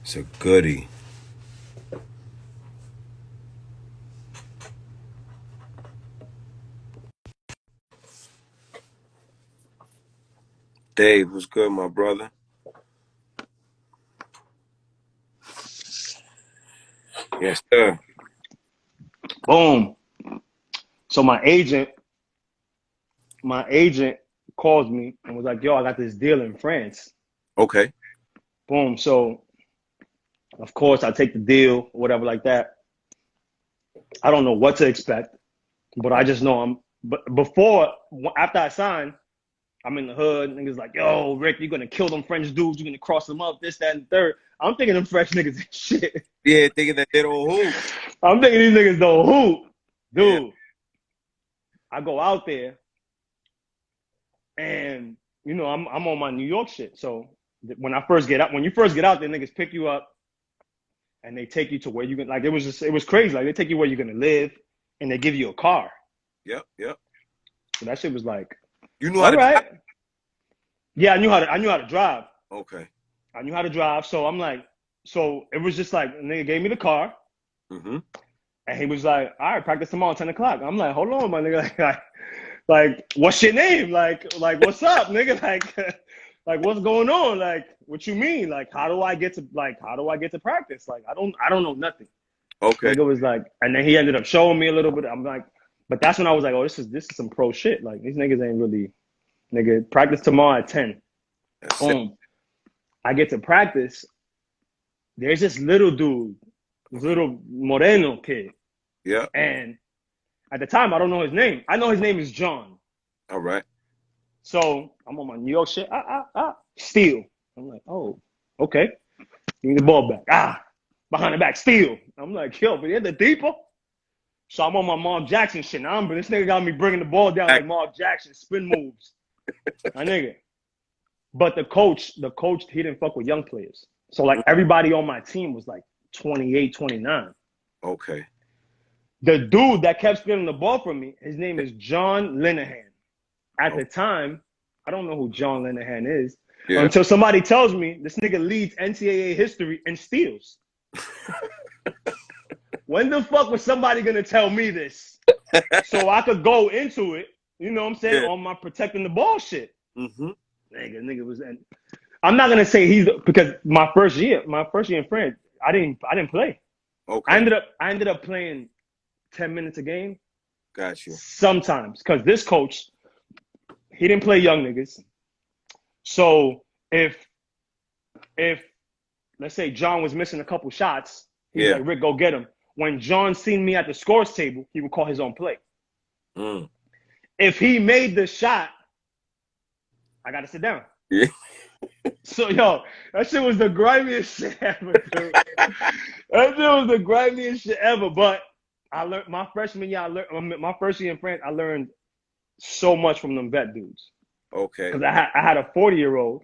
It's a goodie. Dave, what's good, my brother? Yes, sir. Boom. So my agent called me and was like, "Yo, I got this deal in France." Okay. Boom. So of course I take the deal, whatever like that. I don't know what to expect, but I just know I'm. But after I sign, I'm in the hood. Niggas like, "Yo, Rick, you're gonna kill them French dudes. You're gonna cross them up. This, that, and the third." I'm thinking them French niggas ain't shit. Yeah, thinking that they don't hoop. I'm thinking these niggas don't hoop, Yeah. dude. I go out there and I'm on my New York shit. So when you first get out there, niggas pick you up and they take you to where you can. Like it was crazy. Like they take you where you're gonna live, and they give you a car. Yep. Yep. So that shit was like, You knew how all to drive? right, yeah, I knew how to drive. Okay. I knew how to drive. So I'm like, so it was just like a nigga gave me the car, Mm-hmm. and he was like, all right, practice tomorrow at 10 o'clock. I'm like, hold on, my nigga, like what's your name? Like what's up, nigga? Like what's going on? Like what you mean? Like how do I get to practice? Like I don't know nothing. Okay. Nigga was like, and then he ended up showing me a little bit. I'm like, but that's when I was like, oh, this is some pro shit. Like these niggas ain't really nigga. Practice tomorrow at 10. That's it. Boom. I get to practice. There's this little dude, this little Moreno kid, Yeah. and at the time I don't know his name. I know his name is John. All right. So I'm on my New York shit. Steal. I'm like, oh, okay. Give me the ball back. Behind the back, steal. I'm like, yo, but you're the deeper. So I'm on my Mark Jackson shit. Now this nigga got me bringing the ball down like Mark Jackson, spin moves. My nigga. But the coach, he didn't fuck with young players. So like everybody on my team was like 28, 29. Okay. The dude that kept stealing the ball from me, his name is John Linehan. At Oh, the time, I don't know who John Linehan is yeah. until somebody tells me this nigga leads NCAA history in steals. When the fuck was somebody gonna tell me this so I could go into it? You know what I'm saying? Yeah. On my protecting the ball shit. Mm-hmm. Nigga was. And I'm not gonna say he's because my first year in France, I didn't play. I Okay. ended up I ended up playing 10 minutes a game Got you. sometimes because this coach he didn't play young niggas. So if let's say John was missing a couple shots, he was Yeah. like, Rick, go get him. When John seen me at the scores table, he would call his own play. Mm. If he made the shot, I got to sit down. Yeah. So, yo, that shit was the grimiest shit ever, dude. That shit was the grimiest shit ever. But I learned my freshman year, my first year in France, I learned so much from them vet dudes. Okay. Because I had a 40-year-old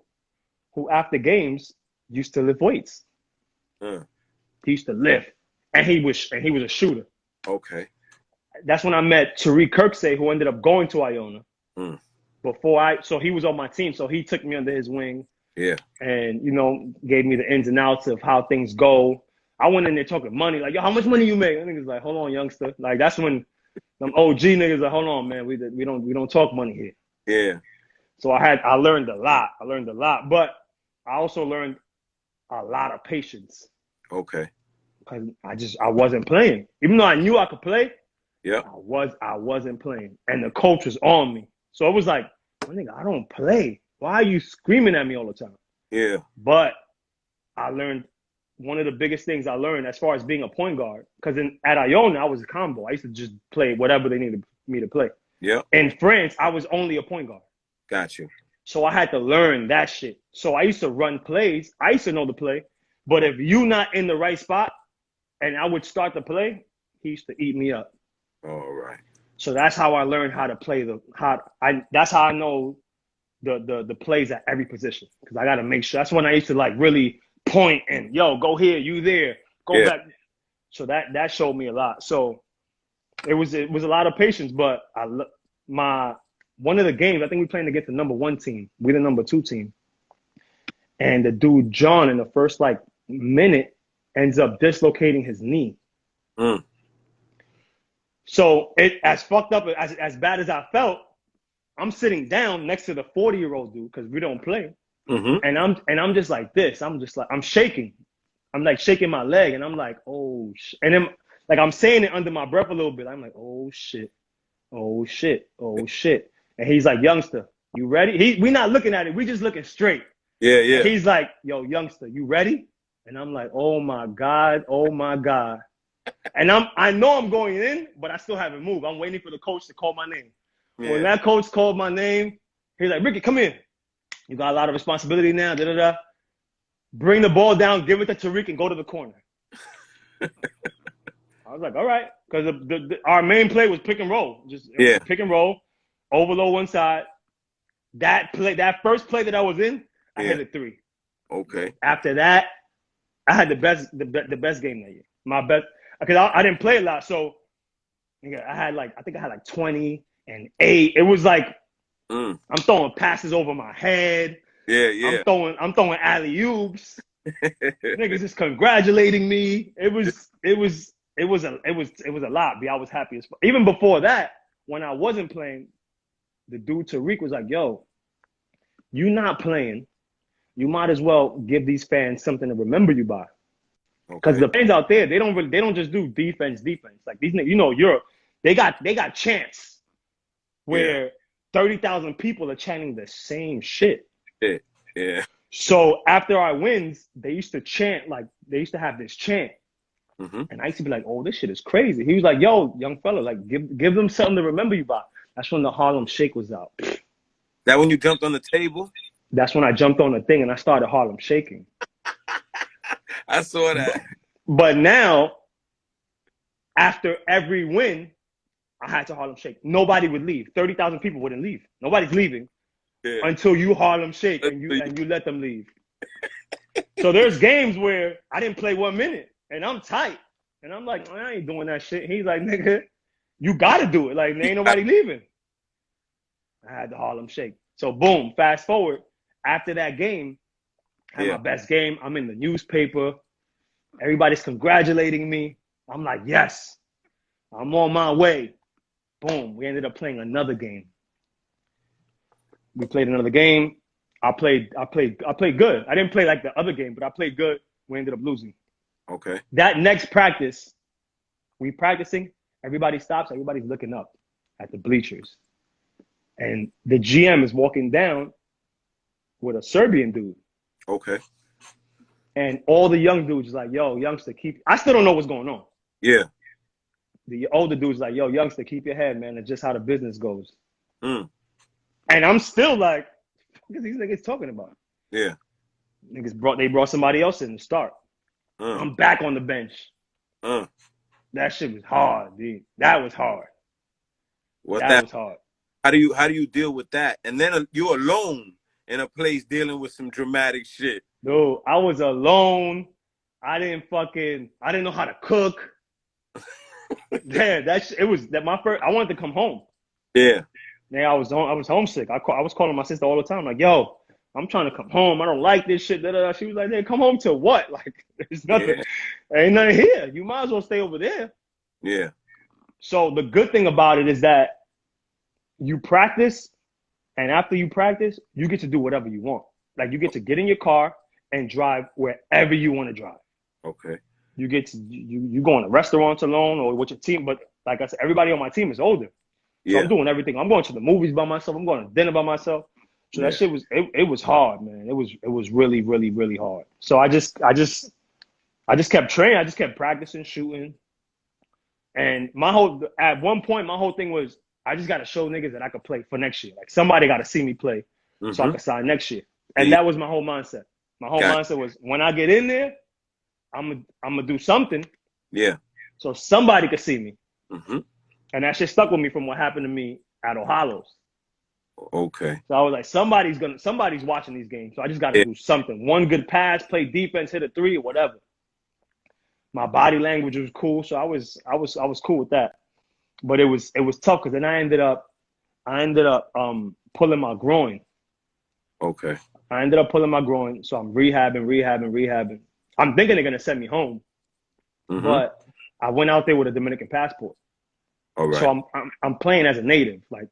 who, after games, used to lift weights. Uh, He used to lift, and he was a shooter. okay. That's when I met Tariq Kirksey, who ended up going to Iona. Mm. So he was on my team, so he took me under his wing Yeah. and gave me the ins and outs of how things go. I went in there talking money, like, yo, how much money you make? And niggas like, hold on, youngster. Like that's when them OG niggas like, hold on, man, we don't talk money here. Yeah. So I learned a lot. But I also learned a lot of patience Okay. because I wasn't playing. Even though I knew I could play, Yep. I wasn't playing, and the coach was on me. So it was like, my nigga, I don't play. Why are you screaming at me all the time? Yeah. But I learned one of the biggest things I learned as far as being a point guard, because at Iona I was a combo. I used to just play whatever they needed me to play. Yep. In France, I was only a point guard. Got you. So I had to learn that shit. So I used to run plays. I used to know the play. But if you not in the right spot and I would start the play, he used to eat me up. All right. So that's how I learned how to play that's how I know the plays at every position. Because I gotta make sure. That's when I used to like really point and yo, go here, you there, go Yeah. back. So that showed me a lot. So it was a lot of patience, but my one of the games, I think we playing against the number one team. We're the number two team. And the dude John in the first like minute ends up dislocating his knee. Mm. So it as fucked up as bad as I felt, I'm sitting down next to the 40-year-old dude because we don't play. Mm-hmm. And I'm just like this. I'm just like, I'm shaking. I'm like shaking my leg, and I'm like, oh shit. And then like I'm saying it under my breath a little bit. I'm like, oh shit, oh shit, oh shit. And he's like, youngster, you ready? We not looking at it. We just looking straight. Yeah, And yeah. he's like, yo, youngster, you ready? And I'm like, oh my God, oh my God. And I know I'm going in, but I still haven't moved. I'm waiting for the coach to call my name. Yeah. When that coach called my name, he's like, Ricky, come here. You got a lot of responsibility now. Da da da. Bring the ball down, give it to Tariq, and go to the corner. I was like, all right, because our main play was pick and roll, just Yeah. pick and roll, overload one side. That first play that I was in, I hit a 3. Okay. After that, I had the best game that year. My best, because I didn't play a lot, so I think I had like 20 and 8. It was like I'm throwing passes over my head. Yeah, yeah. I'm throwing alley-oops. Niggas just congratulating me. It was a lot. I was happy as fuck. Even before that, when I wasn't playing, the dude Tariq was like, yo, you not playing. You might as well give these fans something to remember you by. Because the fans out there, they don't just do defense. Like these niggas, Europe, they got chants where 30,000 people are chanting the same shit. Yeah. So after our wins, they used to chant, like they used to have this chant. Mm-hmm. And I used to be like, oh, this shit is crazy. He was like, yo, young fella, like give them something to remember you by. That's when the Harlem Shake was out. That when you jumped on the table? That's when I jumped on the thing and I started Harlem Shaking. I saw that. But now, after every win, I had to Harlem Shake. Nobody would leave. 30,000 people wouldn't leave. Nobody's leaving until you Harlem Shake and you let them leave. So there's games where I didn't play 1 minute and I'm tight. And I'm like, I ain't doing that shit. He's like, nigga, you gotta do it. Like, ain't nobody leaving. I had the Harlem Shake. So boom, fast forward. After that game, I had my best game. I'm in the newspaper. Everybody's congratulating me. I'm like, yes, I'm on my way. Boom. We ended up playing another game. We played another game. I played good. I didn't play like the other game, but I played good. We ended up losing. Okay. That next practice, we practicing. Everybody stops. Everybody's looking up at the bleachers. And the GM is walking down with a Serbian dude. Okay. And all the young dudes is like, yo, youngster, I still don't know what's going on. Yeah. The older dude's like, yo, youngster, keep your head, man. It's just how the business goes. Mm. And I'm still like, what are these niggas talking about? Yeah. They brought somebody else in to start. I'm back on the bench. That shit was hard, dude. That was hard. That was hard. How do you deal with that? And then you're alone in a place dealing with some dramatic shit. Dude, I was alone. I didn't know how to cook. Yeah, my first. I wanted to come home. Yeah. Man, I was homesick. I was calling my sister all the time, like, yo, I'm trying to come home. I don't like this shit. She was like, "Hey, come home to what? Like, there's nothing. Ain't nothing here. You might as well stay over there." Yeah. So the good thing about it is that you practice, and after you practice, you get to do whatever you want. Like, you get to get in your car and drive wherever you want to drive. Okay. You get to you go in restaurants alone or with your team, but like I said, everybody on my team is older. So I'm doing everything. I'm going to the movies by myself. I'm going to dinner by myself. So that shit was it was hard, man. It was really, really, really hard. So I just kept training. I just kept practicing, shooting. And at one point, my whole thing was I just got to show niggas that I could play for next year. Like, somebody got to see me play so I could sign next year. And that was my whole mindset. My whole mindset was, when I get in there, I'm gonna do something. Yeah. So somebody could see me. Mm-hmm. And that shit stuck with me from what happened to me at O'Hallows. Okay. So I was like, somebody's watching these games. So I just got to do something. One good pass, play defense, hit a 3 or whatever. My body language was cool, so I was cool with that. But it was tough because then I ended up pulling my groin. Okay. I ended up pulling my groin, so I'm rehabbing. I'm thinking they're gonna send me home, but I went out there with a Dominican passport. All right. So I'm playing as a native, like,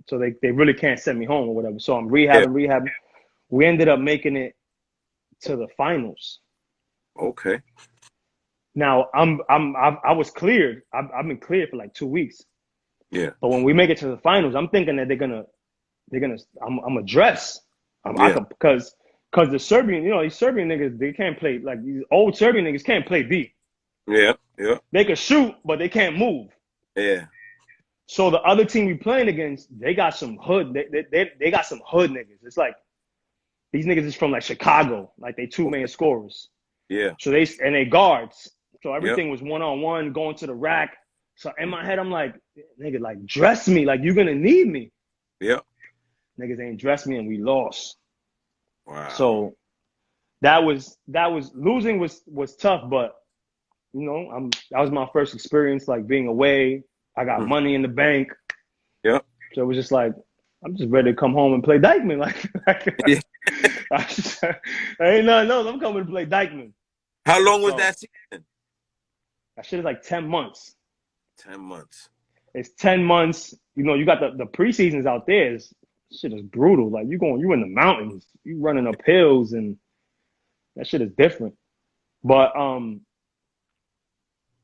so they really can't send me home or whatever. So I'm rehabbing. We ended up making it to the finals. Okay. Now I was cleared. I've been cleared for like 2 weeks. Yeah. But when we make it to the finals, I'm thinking that they're gonna I'm a dress. Yeah. Because the Serbian, these Serbian niggas, they can't play, like, these old Serbian niggas can't play D. Yeah. Yeah. They can shoot, but they can't move. Yeah. So the other team we playing against, they got some hood. They got some hood niggas. It's like these niggas is from like Chicago, like they two main scorers. Yeah. So they guards. So Yep. everything was 1-on-1, going to the rack. So in my head, I'm like, nigga, like, dress me, like, you're gonna need me. Yep. Niggas ain't dressed me, and we lost. Wow. So that was losing was tough, but that was my first experience, like, being away. I got money in the bank. Yep. So it was just like, I'm just ready to come home and play Dykeman. Yeah. I ain't nothing else. I'm coming to play Dykeman. How long was that season? That shit is like 10 months. 10 months. It's 10 months. You got the preseasons out there. Shit is brutal. Like, you in the mountains. You running up hills, and that shit is different. But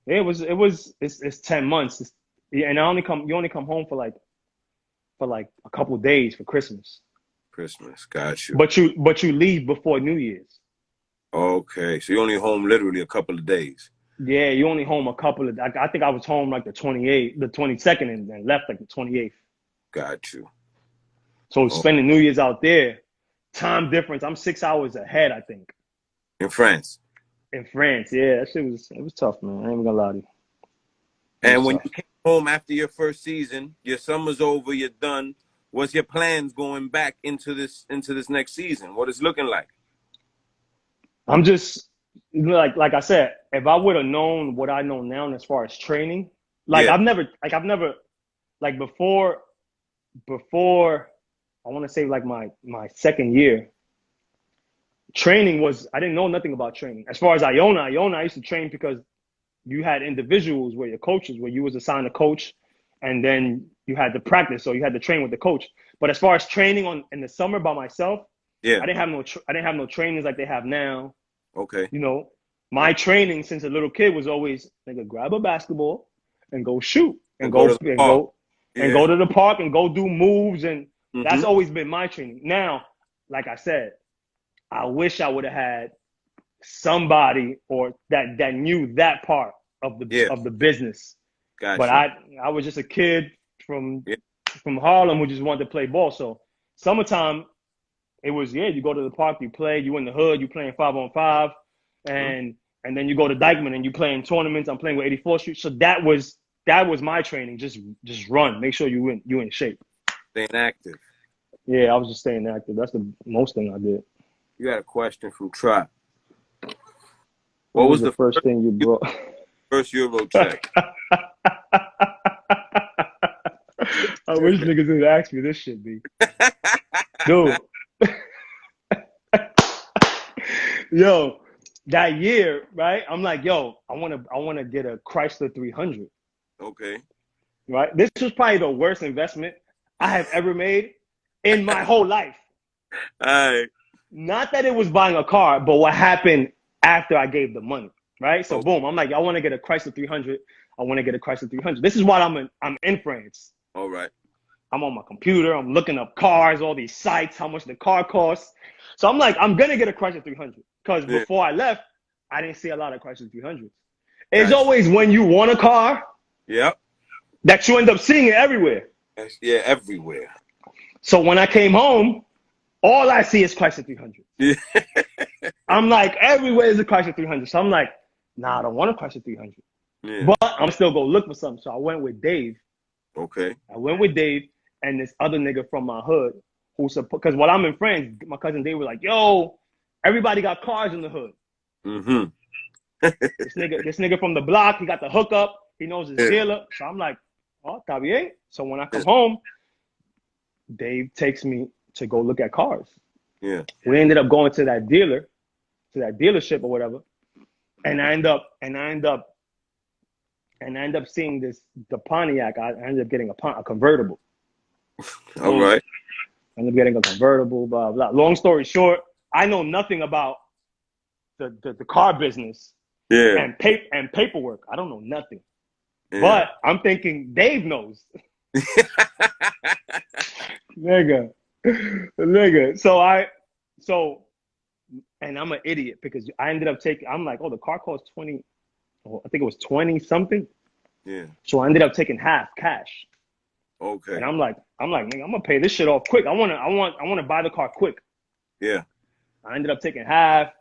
it's 10 months. And you only come home for like a couple of days for Christmas. Christmas. Got you. But you leave before New Year's. Okay. So you're only home literally a couple of days. Yeah, you only home a couple of. I think I was home like the 28th, the 22nd, and left like the 28th. Got you. So spending New Year's out there, time difference. I'm 6 hours ahead, I think. In France. In France, yeah, that shit was tough, man. I ain't even gonna lie to you. And when you came home after your first season, your summer's over, you're done. What's your plans going back into this next season? What is it looking like? I'm just like I said, if I would have known what I know now as far as training, I've never before I want to say like my second year, training was, I didn't know nothing about training. As far as Iona, I used to train because you had individuals where your coaches, where you was assigned a coach, and then you had to practice, so you had to train with the coach. But as far as training in the summer by myself, I didn't have no trainings like they have now. Okay. My training since a little kid was always, nigga, grab a basketball and go shoot and go to the park and go do moves, and that's always been my training. Now, like I said, I wish I would have had somebody or that knew that part of the business. Gotcha. But I was just a kid from Harlem who just wanted to play ball. So summertime, it was, you go to the park, you play, you in the hood, you playing 5-on-5, and then you go to Dykeman and you play in tournaments. I'm playing with 84th Street. So that was my training. Just run. Make sure you in shape. Staying active. Yeah, I was just staying active. That's the most thing I did. You got a question from Trap. What was the first thing you brought? First Euro check. I wish niggas would ask me this shit, B. Dude. Yo, that year, right? I'm like, yo, I wanna get a Chrysler 300. Okay. Right? This was probably the worst investment I have ever made in my whole life. All right. Not that it was buying a car, but what happened after I gave the money, right? So boom, I'm like, I want to get a Chrysler 300. I want to get a Chrysler 300. This is why I'm in France. All right. I'm on my computer. I'm looking up cars, all these sites, how much the car costs. So I'm like, I'm gonna get a Chrysler 300 because before I left, I didn't see a lot of Chrysler 300s. It's always when you want a car, that you end up seeing it everywhere. Yeah, everywhere. So when I came home, all I see is Chrysler 300. Yeah. I'm like, everywhere is a Chrysler 300. So I'm like, nah, I don't want a Chrysler 300. Yeah. But I'm still go look for something. So I went with Dave. Okay. I went with Dave and this other nigga from my hood because while I'm in France, my cousin Dave was like, yo, everybody got cars in the hood. Mm-hmm. This nigga from the block, he got the hookup. He knows his dealer. So I'm like, oh, está bien. So when I come home, Dave takes me to go look at cars. Yeah. We ended up going to that dealer, that dealership or whatever, and I end up seeing the Pontiac. I ended up getting a convertible. All right. I ended up getting a convertible. Blah blah. Long story short, I know nothing about the car business Yeah. and paperwork. I don't know nothing. Yeah. But I'm thinking Dave knows. nigga. And I'm an idiot because I ended up I'm like, oh, the car costs 20, I think it was 20 something. Yeah. So I ended up taking half cash. Okay. And I'm like, nigga, I'm gonna pay this shit off quick. I wanna buy the car quick. Yeah. I ended up taking half.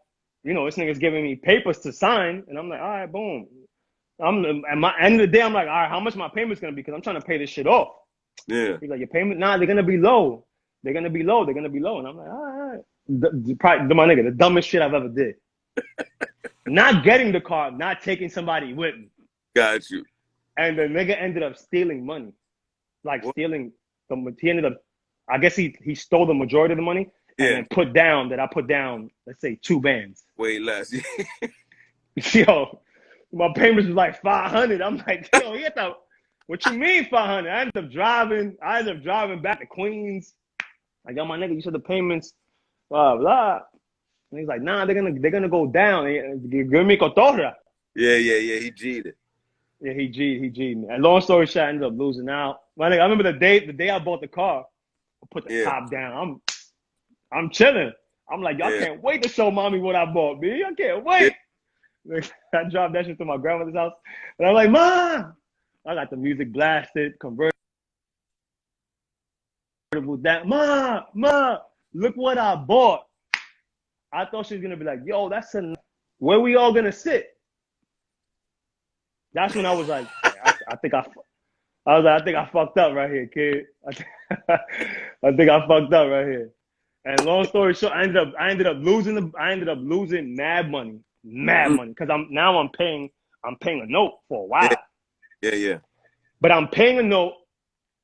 You know, this nigga's giving me papers to sign, and I'm like, all right, boom. At my end of the day, I'm like, all right, how much my payment's gonna be? Because I'm trying to pay this shit off. Yeah. He's like, your payment? Nah, they're gonna be low. They're gonna be low. And I'm like, all right. Probably, my nigga, the dumbest shit I've ever did. Not getting the car, not taking somebody with me. Got you. And the nigga ended up stealing money. Like what? Stealing he ended up, I guess he stole the majority of the money and then I put down, let's say 2 bands. Way less. Yo, my payments was like 500. I'm like, yo, what you mean 500? I ended up driving back to Queens. I got my nigga, you said the payments, blah blah. And he's like, nah, they're gonna go down. Give me cotorra. Yeah. He G'd it. Yeah, he G'd me. And long story short, I ended up losing out. My nigga, I remember the day I bought the car, I put the top down. I'm chilling. I'm like, I can't wait to show mommy what I bought, B. I can't wait. Yeah. I dropped that shit to my grandmother's house. And I'm like, Ma! I got the music blasted, convertible down. Ma! Look what I bought. I thought she was going to be like, yo, where we all going to sit? That's when I was like, I think I fucked up right here, kid. I think I fucked up right here. And long story short, I ended up losing mad money because I'm paying a note for a while. Yeah. But I'm paying a note,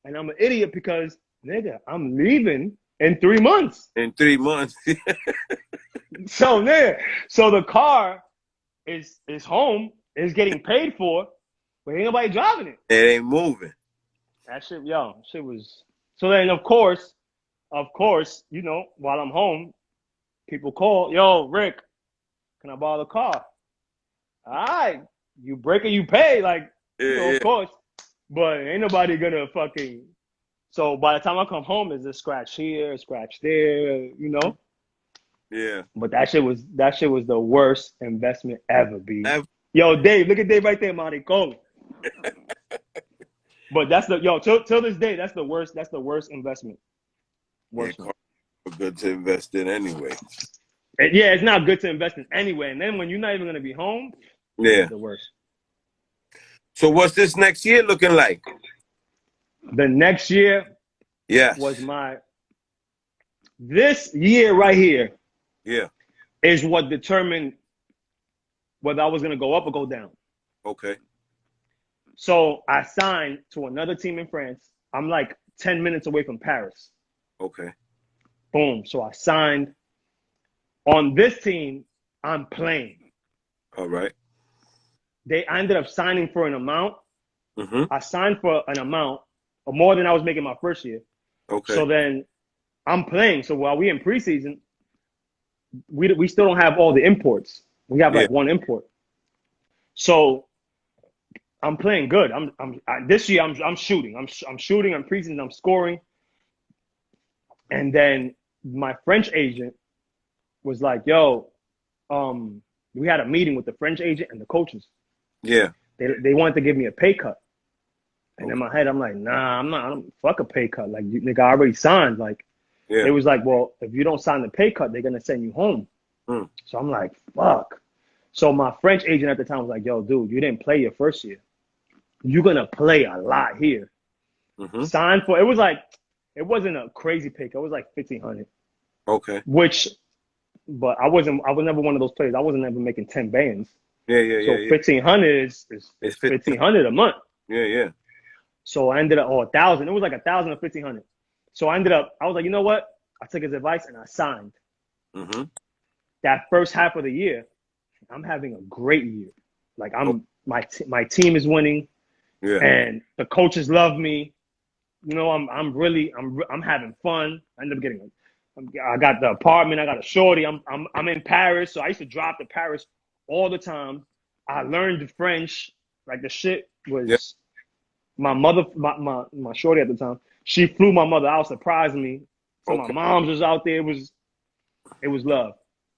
and I'm an idiot because nigga, I'm leaving in 3 months. In 3 months. So the car is home, is getting paid for, but ain't nobody driving it. It ain't moving. That shit was. So then of course, you know, while I'm home, people call, yo, Rick, can I borrow the car? All right, you break it, you pay, like, of course. But ain't nobody gonna fucking. So by the time I come home, there's a scratch here, a scratch there, you know. Yeah. But that shit was the worst investment ever, B. Yo, Dave, look at Dave right there, Monty. Go. But till this day, that's the worst investment. Worst. Yeah, good to invest in anyway. Yeah, it's not good to invest in anyway. And then when you're not even gonna be home, it's the worst. So what's this next year looking like? The next year was this year right here. Yeah. Is what determined whether I was going to go up or go down. Okay. So I signed to another team in France. I'm like 10 minutes away from Paris. Okay. Boom. So I signed. On this team, I'm playing. All right. I ended up signing for an amount. Mm-hmm. I signed for an amount more than I was making my first year. Okay. So then I'm playing. So while we're in preseason, we still don't have all the imports. We have like one import. So I'm playing good. This year I'm shooting. I'm shooting. I'm preseason. I'm scoring. And then my French agent was like, "Yo, we had a meeting with the French agent and the coaches. Yeah. They wanted to give me a pay cut. And in my head, I'm like, nah, I don't fuck a pay cut. Like, nigga, I already signed. Like, it was like, well, if you don't sign the pay cut, they're gonna send you home. So I'm like, fuck. So my French agent at the time was like, yo, dude, you didn't play your first year. You're gonna play a lot here. Signed for, it wasn't a crazy pay cut. It was like 1,500. Okay. But I was never one of those players. I wasn't ever making 10 bands. So 1,500 is 1,500 a month. Yeah. So I ended up, 1,000. It was like 1,000 or 1,500. So I was like, you know what? I took his advice and I signed. that first half of the year, I'm having a great year. Like my team is winning, and the coaches love me. You know, I'm having fun. I end up getting I got the apartment. I got a shorty. I'm in Paris, so I used to drop to Paris all the time. I learned the French. Like the shit was my mother, my shorty at the time. She flew my mother out, surprised me. So my mom's was out there. It was love.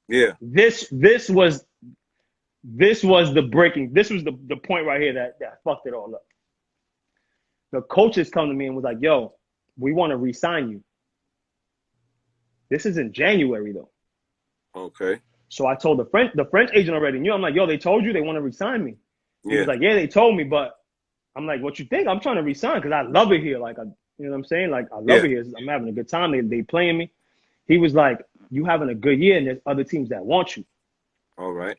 Yeah. This was the breaking. This was the point right here that fucked it all up. The coaches come to me and was like, "Yo, we want to re-sign you." This is in January though. Okay. So I told the French agent already knew. I'm like, "Yo, they told you they want to re-sign me." He was like, "Yeah, they told me, but." I'm like, "What you think?" I'm trying to resign because I love it here. Like, you know what I'm saying? Like, I love it here. I'm having a good time. They playing me. He was like, "You having a good year, and there's other teams that want you." All right.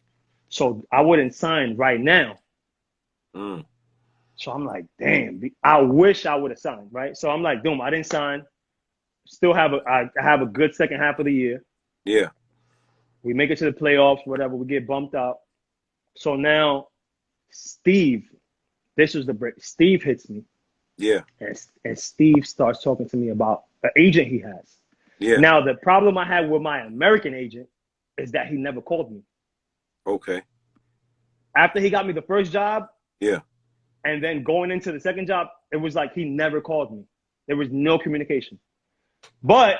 So I wouldn't sign right now. So I'm like, damn, I wish I would have signed, right? So I'm like, boom, I didn't sign. Still I have a good second half of the year. Yeah. We make it to the playoffs, whatever. We get bumped out. So now, Steve. This was the break. Steve hits me. Yeah. And Steve starts talking to me about the agent he has. Yeah. Now, the problem I had with my American agent is that he never called me. Okay. After he got me the first job. Yeah. And then going into the second job, it was like he never called me. There was no communication. But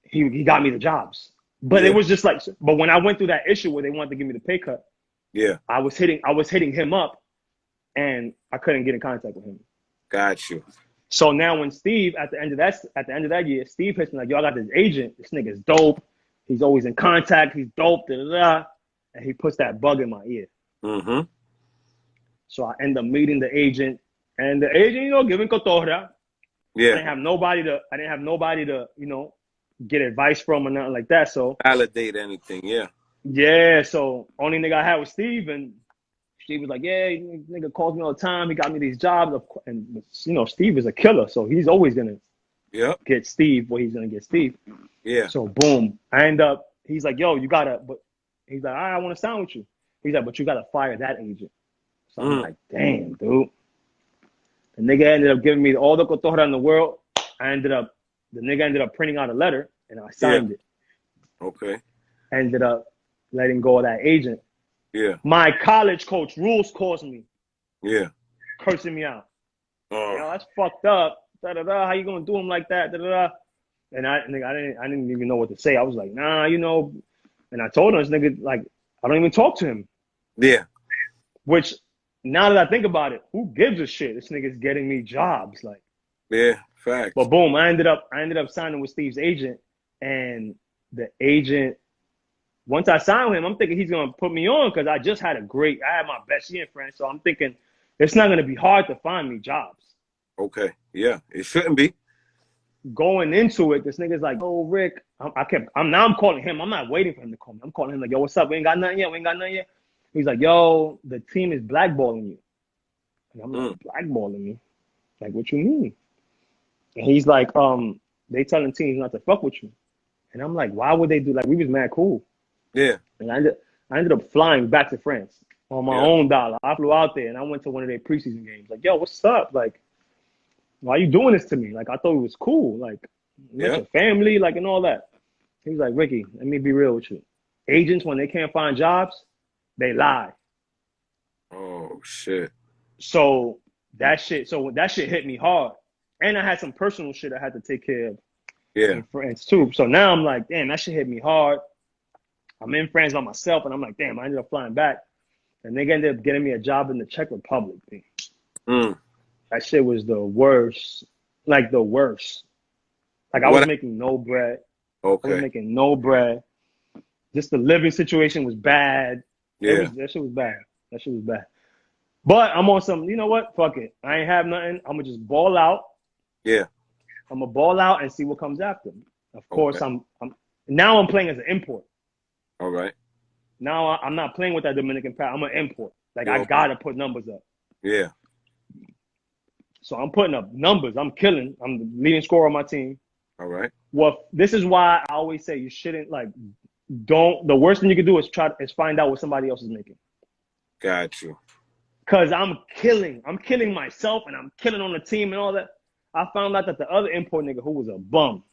he got me the jobs. But it was just like, but when I went through that issue where they wanted to give me the pay cut, I was hitting him up. And I couldn't get in contact with him. Got you. So now when Steve, at the end of that year, Steve hits me like, "Yo, I got this agent. This nigga's dope. He's always in contact. He's dope." Da, da, da. And he puts that bug in my ear. Mm-hmm. So I end up meeting the agent, and the agent, you know, giving cotorra. Yeah. I didn't have nobody to, you know, get advice from or nothing like that. So validate anything. Yeah. Yeah. So only nigga I had was Steve, and Steve was like, "Yeah, nigga calls me all the time. He got me these jobs." And, you know, Steve is a killer. So he's always going to get Steve what he's going to get Steve. Yeah. So, boom. I end up, he's like, "Yo, you got to," but he's like, "I want to sign with you." He's like, "But you got to fire that agent." So I'm like, damn, dude. The nigga ended up giving me all the cotorra in the world. The nigga ended up printing out a letter, and I signed it. Okay. Ended up letting go of that agent. Yeah. My college coach, Rules, calls me. Yeah. Cursing me out. You know, that's fucked up. Da da da. How you gonna do him like that? Da da da. And I didn't even know what to say. I was like, nah, you know. And I told him, this nigga, like, I don't even talk to him. Yeah. Which, now that I think about it, who gives a shit? This nigga's getting me jobs, like. Yeah. Facts. But boom, I ended up signing with Steve's agent, and the agent. Once I signed with him, I'm thinking he's going to put me on because I had my best year in France. So I'm thinking it's not going to be hard to find me jobs. Okay. Yeah. It shouldn't be. Going into it, this nigga's like, "Oh, Rick." I'm calling him. I'm not waiting for him to call me. I'm calling him like, "Yo, what's up? We ain't got nothing yet. He's like, "Yo, the team is blackballing you." And I'm like, "Blackballing me? Like, what you mean?" And he's like, they telling teams not to fuck with you. And I'm like, why would they do, like, we was mad cool. Yeah. And I ended up flying back to France on my own dollar. I flew out there and I went to one of their preseason games. Like, "Yo, what's up? Like, why are you doing this to me? Like, I thought it was cool. Like, met your family, like, and all that." He was like, "Ricky, let me be real with you. Agents, when they can't find jobs, they lie." Oh, shit. So that shit hit me hard. And I had some personal shit I had to take care of in France too. So now I'm like, damn, that shit hit me hard. I'm in France by myself, and I'm like, damn, I ended up flying back. And they ended up getting me a job in the Czech Republic. That shit was the worst. Like, the worst. Like, I was making no bread. Okay. I was making no bread. Just the living situation was bad. Yeah. That shit was bad. But I'm on some, you know what? Fuck it. I ain't have nothing. I'm going to just ball out. Yeah. I'm going to ball out and see what comes after. Of course, I'm playing as an import. All right. Now I'm not playing with that Dominican pound. I'm an import. Like, I got to put numbers up. Yeah. So I'm putting up numbers. I'm killing. I'm the leading scorer on my team. All right. Well, this is why I always say you shouldn't, like, The worst thing you can do is find out what somebody else is making. Got you. Cause I'm killing myself and I'm killing on the team and all that. I found out that the other import nigga who was a bum,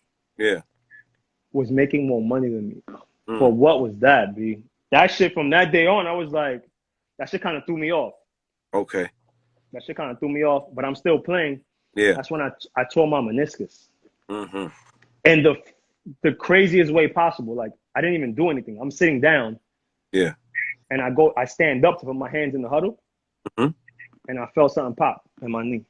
was making more money than me. For what was that, B? That shit from that day on, I was like, that shit kind of threw me off. Okay. That shit kind of threw me off, but I'm still playing. Yeah. That's when I tore my meniscus. Mm-hmm. And the craziest way possible. Like, I didn't even do anything. I'm sitting down. Yeah. And I stand up to put my hands in the huddle. Mm-hmm. And I felt something pop in my knee.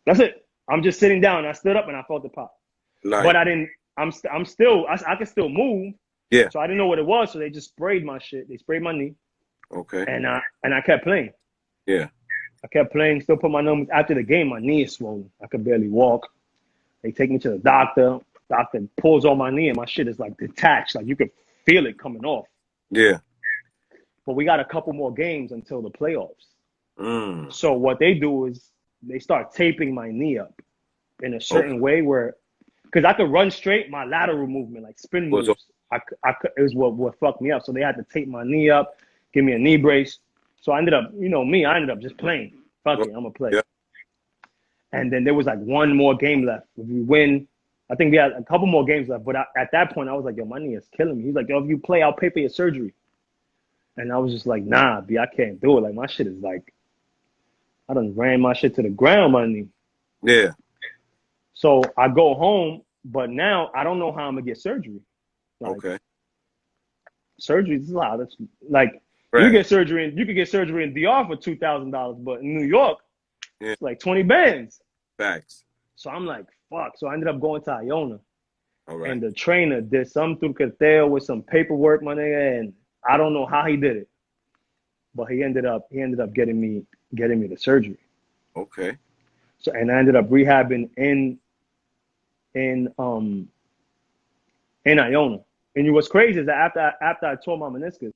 That's it. I'm just sitting down. I stood up and I felt it pop. Like, but I didn't. I can still move. Yeah. So I didn't know what it was. So they just sprayed my shit. They sprayed my knee. Okay. And I kept playing. Yeah. I kept playing. Still put my numbers. After the game, my knee is swollen. I could barely walk. They take me to the doctor. Doctor pulls on my knee and my shit is like detached. Like you could feel it coming off. Yeah. But we got a couple more games until the playoffs. Mm. So what they do is they start taping my knee up in a certain way where, because I could run straight, my lateral movement, like spin moves, it was what fucked me up. So they had to tape my knee up, give me a knee brace. So I ended up, I ended up just playing. Fuck it, I'm going to play. Yeah. And then there was like one more game left. If we win, I think we had a couple more games left. But at that point, I was like, yo, my knee is killing me. He's like, yo, if you play, I'll pay for your surgery. And I was just like, nah, B, I can't do it. Like, my shit is like, I done ran my shit to the ground, my knee. Yeah. So I go home, but now I don't know how I'm going to get surgery. Like, surgery is a lot. It's like, you could get surgery in DR for $2,000, but in New York, it's like 20 bands. Facts. So I'm like, fuck. So I ended up going to Iona. All right. And the trainer did some truqueteo with some paperwork, my nigga, and I don't know how he did it. But he ended up getting me the surgery. Okay. So and I ended up rehabbing in Iona. And what's crazy is that after I tore my meniscus,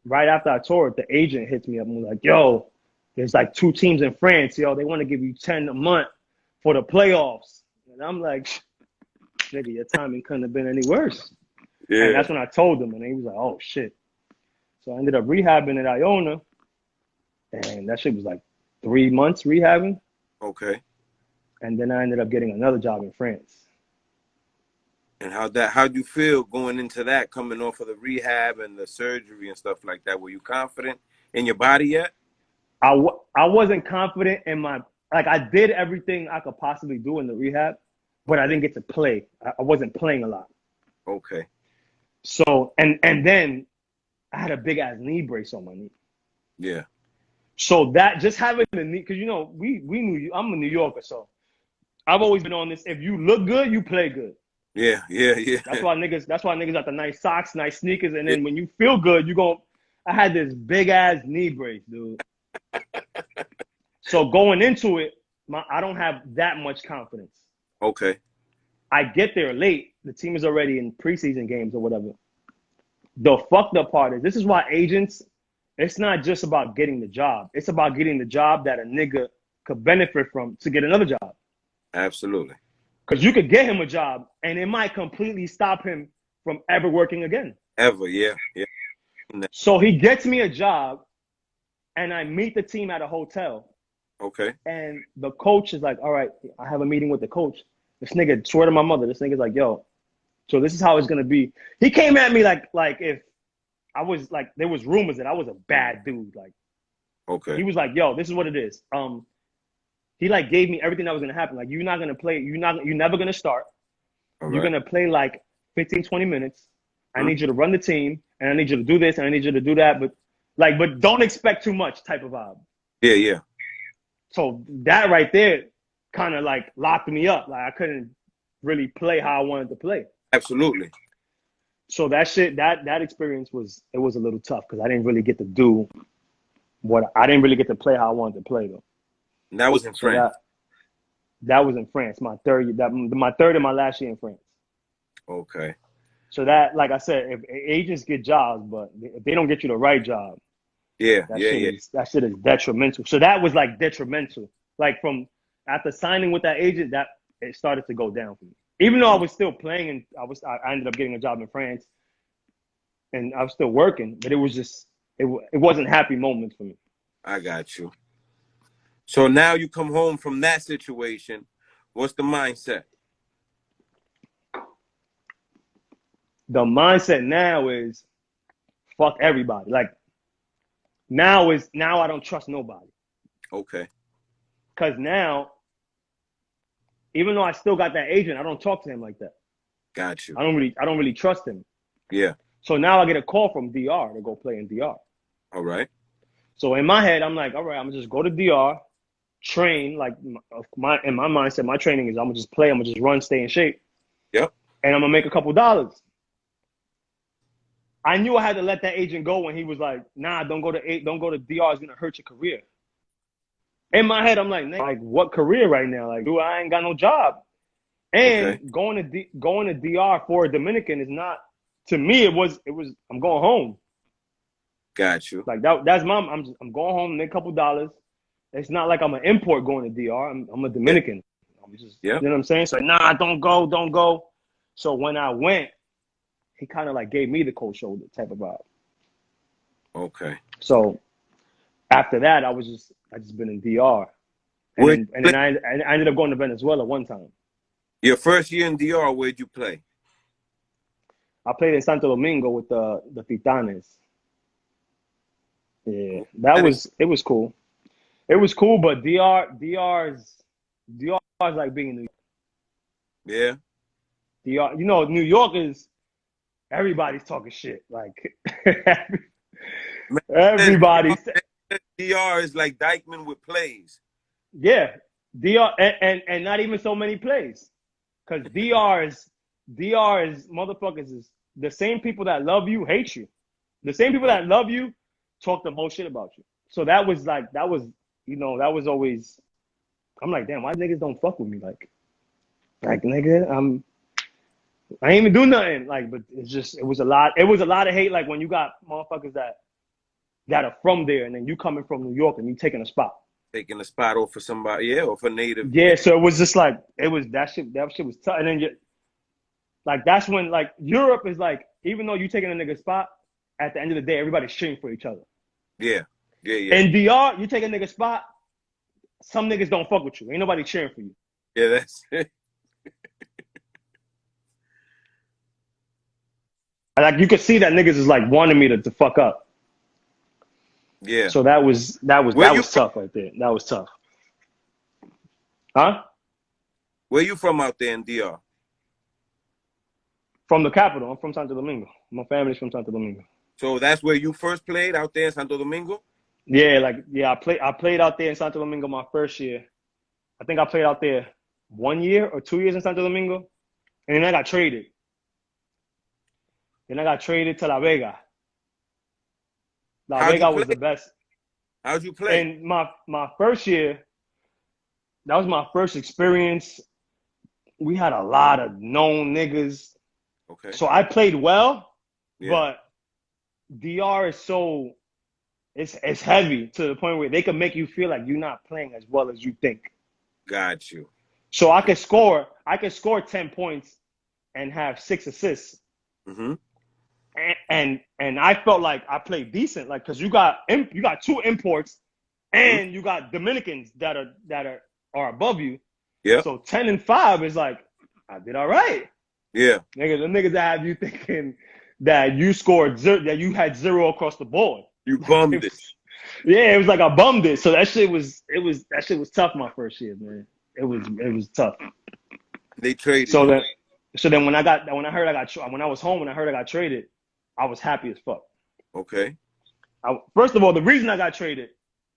right after I tore it, the agent hits me up and was like, yo, there's like 2 teams in France, yo, they want to give you 10 a month for the playoffs. And I'm like, nigga, your timing couldn't have been any worse. Yeah. And that's when I told him, and he was like, oh shit. So I ended up rehabbing at Iona, and that shit was like 3 months rehabbing. Okay. And then I ended up getting another job in France. And how'd you feel going into that, coming off of the rehab and the surgery and stuff like that? Were you confident in your body yet? I wasn't confident in I did everything I could possibly do in the rehab, but I didn't get to play. I wasn't playing a lot. Okay. So, and then I had a big ass knee brace on my knee. Yeah. So that just having the knee, because we knew I'm a New Yorker, so I've always been on this. If you look good, you play good. Yeah. That's why niggas got the nice socks, nice sneakers, and then when you feel good, I had this big ass knee brace, dude. So going into it, I don't have that much confidence. Okay. I get there late. The team is already in preseason games or whatever. The fucked up part is, this is why agents, it's not just about getting the job. It's about getting the job that a nigga could benefit from to get another job. Absolutely. Because you could get him a job and it might completely stop him from ever working again. Ever, yeah. So he gets me a job and I meet the team at a hotel. Okay. And the coach is like, all right, I have a meeting with the coach. This nigga, swear to my mother, this nigga's like, yo, so this is how it's going to be. He came at me like if I was like, there was rumors that I was a bad dude. Like, okay. He was like, yo, this is what it is. He like gave me everything that was going to happen. Like, you're not going to play. You're never going to start. You're going to play like 15, 20 minutes. I need you to run the team and I need you to do this and I need you to do that. But don't expect too much type of vibe. Yeah. So that right there kind of like locked me up. Like, I couldn't really play how I wanted to play. Absolutely. So that shit, that experience was a little tough because I didn't really get to do I didn't really get to play how I wanted to play though. And that was in France. That was in France. My third and my last year in France. Okay. So that, like I said, if agents get jobs, but if they don't get you the right job, that shit is detrimental. So that was like detrimental. Like from after signing with that agent, that it started to go down for me. even though I was still playing, and I ended up getting a job in France, and I was still working, but it was just it wasn't happy moments for me. I got you. So now you come home from that situation. What's the mindset? The mindset now is fuck everybody. Like now I don't trust nobody. Okay. Cause now, even though I still got that agent, I don't talk to him like that. Got you. I don't really trust him. Yeah. So now I get a call from DR to go play in DR. All right. So in my head, I'm like, all right, I'm gonna just go to DR, train. Like in my mindset, my training is I'm gonna just play, I'm gonna just run, stay in shape. Yep. And I'm gonna make a couple dollars. I knew I had to let that agent go when he was like, nah, don't go to DR, it's gonna hurt your career. In my head, I'm like, what career right now? Like, dude, I ain't got no job. And Okay. going to DR for a Dominican is not, to me, it was I'm going home. Got you. Like that's I'm going home, make a couple dollars. It's not like I'm an import going to DR. I'm a Dominican. I'm just, yeah. You know what I'm saying? So nah, don't go. So when I went, he kind of like gave me the cold shoulder type of vibe. Okay. So after that, I just been in DR, and then I ended up going to Venezuela one time. Your first year in DR, where'd you play? I played in Santo Domingo with the Titanes. Yeah, it was cool. It was cool, but DR is like being in New York. Yeah. DR, New York is everybody's talking shit. Like everybody's DR is like Dykeman with plays. Yeah. DR and not even so many plays. Because DR is motherfuckers is the same people that love you hate you. The same people that love you talk the most shit about you. So that was always, I'm like, damn, why niggas don't fuck with me? Like nigga, I ain't even do nothing. Like, but it was a lot of hate. Like when you got motherfuckers that are from there, and then you coming from New York and you taking a spot. Taking a spot off for somebody, yeah, or for native. Yeah, so it was just like, that shit was tough. And then like that's when like Europe is like, even though you taking a nigga spot, at the end of the day, everybody's cheering for each other. Yeah. In DR, you take a nigga spot, some niggas don't fuck with you. Ain't nobody cheering for you. Yeah, that's it. Like you could see that niggas is like wanting me to fuck up. Yeah. So that was tough right there. That was tough. Huh? Where you from out there in DR? From the capital. I'm from Santo Domingo. My family's from Santo Domingo. So that's where you first played, out there in Santo Domingo? Yeah, I played out there in Santo Domingo my first year. I think I played out there 1 year or 2 years in Santo Domingo. And then I got traded. Then I got traded to La Vega. La Vega was the best. How'd you play? And my first year, that was my first experience. We had a lot of known niggas. Okay. So I played well, yeah. But DR is so, it's heavy to the point where they can make you feel like you're not playing as well as you think. Got you. So I could score 10 points and have 6 assists. Mm-hmm. And I felt like I played decent, like, because you got 2 imports and you got Dominicans that are above you. Yeah. So 10 and 5 is like, I did all right. Yeah. Nigga, the niggas that have you thinking that you scored that you had 0 across the board. You bummed it. Yeah, it was like I bummed it. So that shit was tough my first year, man. It was tough. They traded. So then when I was home and I heard I got traded, I was happy as fuck. Okay. First of all, the reason I got traded,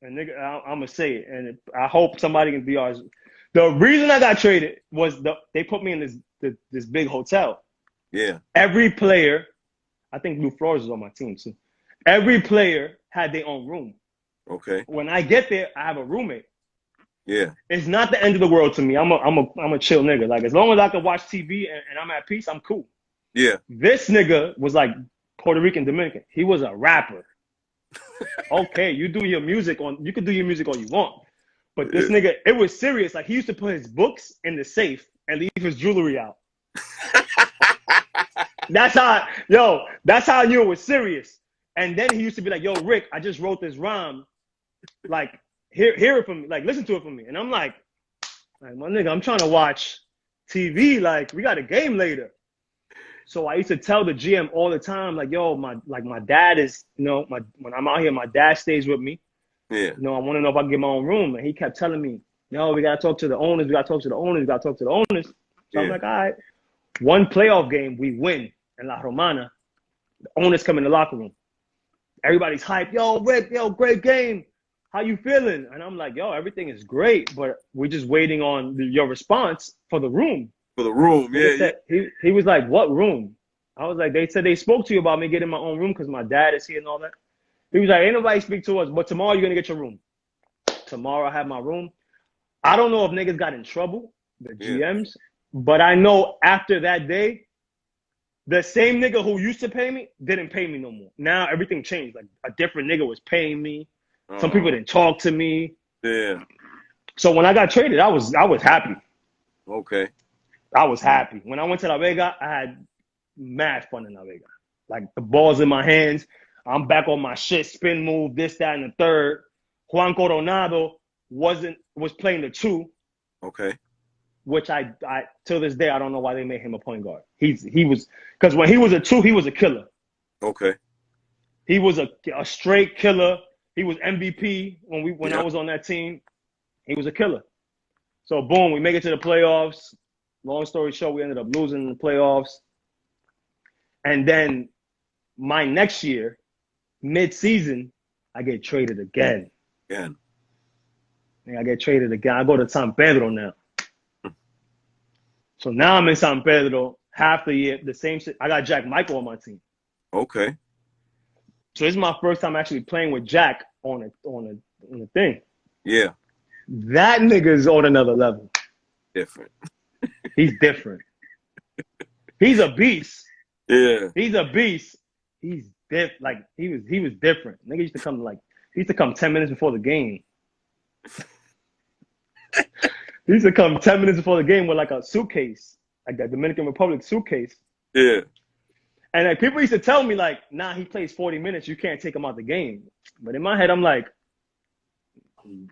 and nigga, I'm gonna say it, and I hope somebody can be ours. The reason I got traded was they put me in this big hotel. Yeah. Every player, I think Blue Flores was on my team too. Every player had their own room. Okay. When I get there, I have a roommate. Yeah. It's not the end of the world to me. I'm a chill nigga. Like as long as I can watch TV and I'm at peace, I'm cool. Yeah. This nigga was like Puerto Rican Dominican. He was a rapper. Okay, you can do your music all you want. But this nigga, it was serious. Like he used to put his books in the safe and leave his jewelry out. That's how I knew it was serious. And then he used to be like, yo, Rick, I just wrote this rhyme. Like, hear it from me. Like, listen to it from me. And I'm like, my nigga, I'm trying to watch TV. Like, we got a game later. So I used to tell the GM all the time, like, yo, my dad is, when I'm out here, my dad stays with me. Yeah. I want to know if I can get my own room. And he kept telling me, no, we got to talk to the owners. We got to talk to the owners. We got to talk to the owners. So I'm like, all right. One playoff game, we win in La Romana. The owners come in the locker room. Everybody's hyped. Yo, Rick, great game. How you feeling? And I'm like, yo, everything is great, but we're just waiting on your response for the room. For the room, yeah. He was like, what room? I was like, they said they spoke to you about me getting my own room because my dad is here and all that. He was like, ain't nobody speak to us, but tomorrow you're going to get your room. Tomorrow I have my room. I don't know if niggas got in trouble, the GMs, but I know after that day, the same nigga who used to pay me didn't pay me no more. Now everything changed. Like a different nigga was paying me. Some people didn't talk to me. Yeah. So when I got traded, I was happy. Okay. I was happy. When I went to La Vega, I had mad fun in La Vega. Like the ball's in my hands. I'm back on my shit, spin move, this, that, and the third. Juan Coronado was playing the 2. Okay. Which I till this day I don't know why they made him a point guard. He was because when he was a 2, he was a killer. Okay. He was a straight killer. He was MVP when I was on that team. He was a killer. So boom, we make it to the playoffs. Long story short, we ended up losing in the playoffs. And then my next year, mid-season, I get traded again. And I get traded again. I go to San Pedro now. So now I'm in San Pedro half the year. The same shit. I got Jack Michael on my team. Okay. So this is my first time actually playing with Jack on a thing. Yeah. That nigga's on another level. Different. He's different. He's a beast. Yeah. He's a beast. He's like he was different. Nigga used to come 10 minutes before the game. He used to come 10 minutes before the game with like a suitcase, like a Dominican Republic suitcase. Yeah. And like people used to tell me like, nah, he plays 40 minutes. You can't take him out the game. But in my head, I'm like,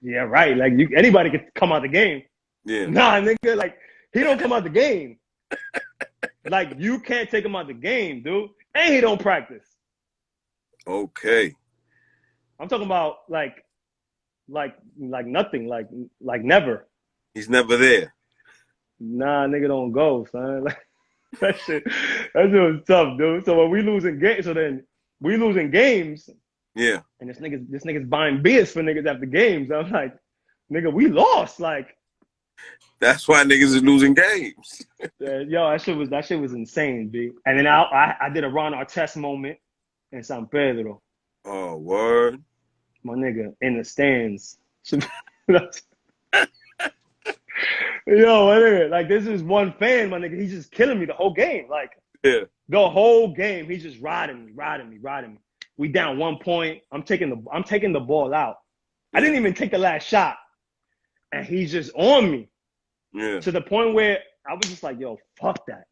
yeah, right. Like anybody could come out the game. Yeah. Nah, nigga, like he don't come out the game. Like you can't take him out the game, dude. And he don't practice. Okay. I'm talking about like nothing, like never. He's never there. Nah, nigga don't go, son. Like, that shit was tough, dude. So when we losing games, yeah. And this nigga's buying beers for niggas after games. I'm like, nigga, we lost. Like, that's why niggas is losing games. Yo, that shit was insane, B. And then I did a Ron Artest moment in San Pedro. Oh, word. My nigga in the stands. Yo, my nigga, like this is one fan, my nigga. He's just killing me the whole game. Like, yeah. The whole game, he's just riding me. We down 1 point. I'm taking the ball out. I didn't even take the last shot. And he's just on me. Yeah. To the point where I was just like, yo, fuck that.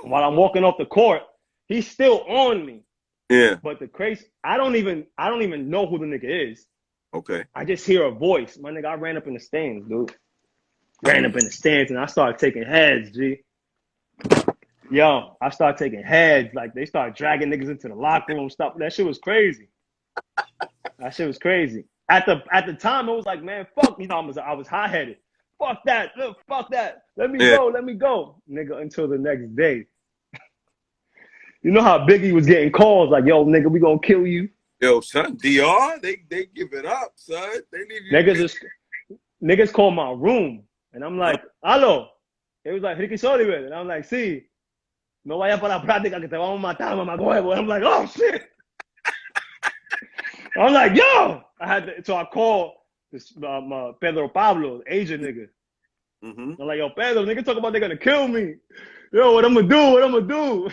While I'm walking off the court, he's still on me. Yeah. But the crazy, I don't even know who the nigga is. Okay. I just hear a voice. My nigga, I ran up in the stands, dude. Ran up in the stands and I started taking heads, G. Yo, I started taking heads. Like they started dragging niggas into the locker room stuff. That shit was crazy. At the time, it was like, man, fuck. I was high-headed. Fuck that. Look, fuck that. Let me go. Nigga, until the next day. You know how Biggie was getting calls like, yo, nigga, we gonna kill you. Yo, son, DR, they give it up, son. They need you. Niggas call my room. And I'm like, aló. It was like, Ricky Soliver. And I'm like, sí. No vaya para la práctica que te vamos a matar, mamacuevo. I'm like, oh, shit. I'm like, yo. So I called this Pedro Pablo, the Asian nigga. Mm-hmm. I'm like, yo, Pedro, nigga talk about they're going to kill me. Yo, what I'm going to do?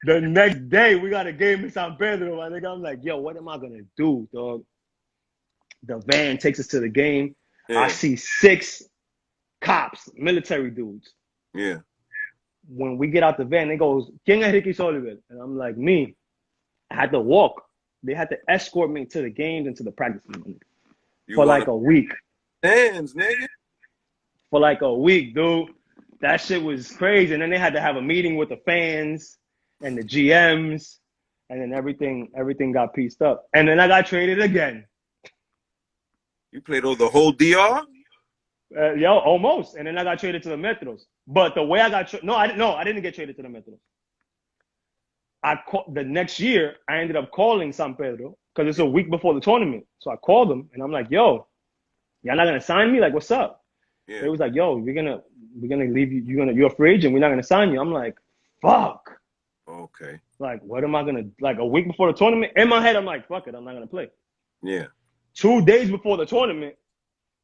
The next day, we got a game in San Pedro. My nigga, I'm like, yo, what am I going to do, dog? The van takes us to the game. Yeah. I see 6 cops, military dudes. Yeah. when we get out the van, they goes, "¿Quién es Ricky Soliver?" And I'm like, "Me." I had to walk. They had to escort me to the games and to the practices for like a week. Stands, nigga. For like a week, dude. That shit was crazy. And then they had to have a meeting with the fans and the GMs, and then everything got pieced up. And then I got traded again. You played over the whole DR? Yo, almost. And then I got traded to the Metros. But the way I got I didn't get traded to the Metros. The next year, I ended up calling San Pedro because it's a week before the tournament. So I called them and I'm like, "Yo, y'all not gonna sign me? Like, what's up?" Yeah. They was like, "Yo, we're gonna leave you. You're a free agent. We're not gonna sign you." I'm like, "Fuck." Okay. Like, what am I gonna like a week before the tournament? In my head, I'm like, "Fuck it, I'm not gonna play." Yeah. 2 days before the tournament,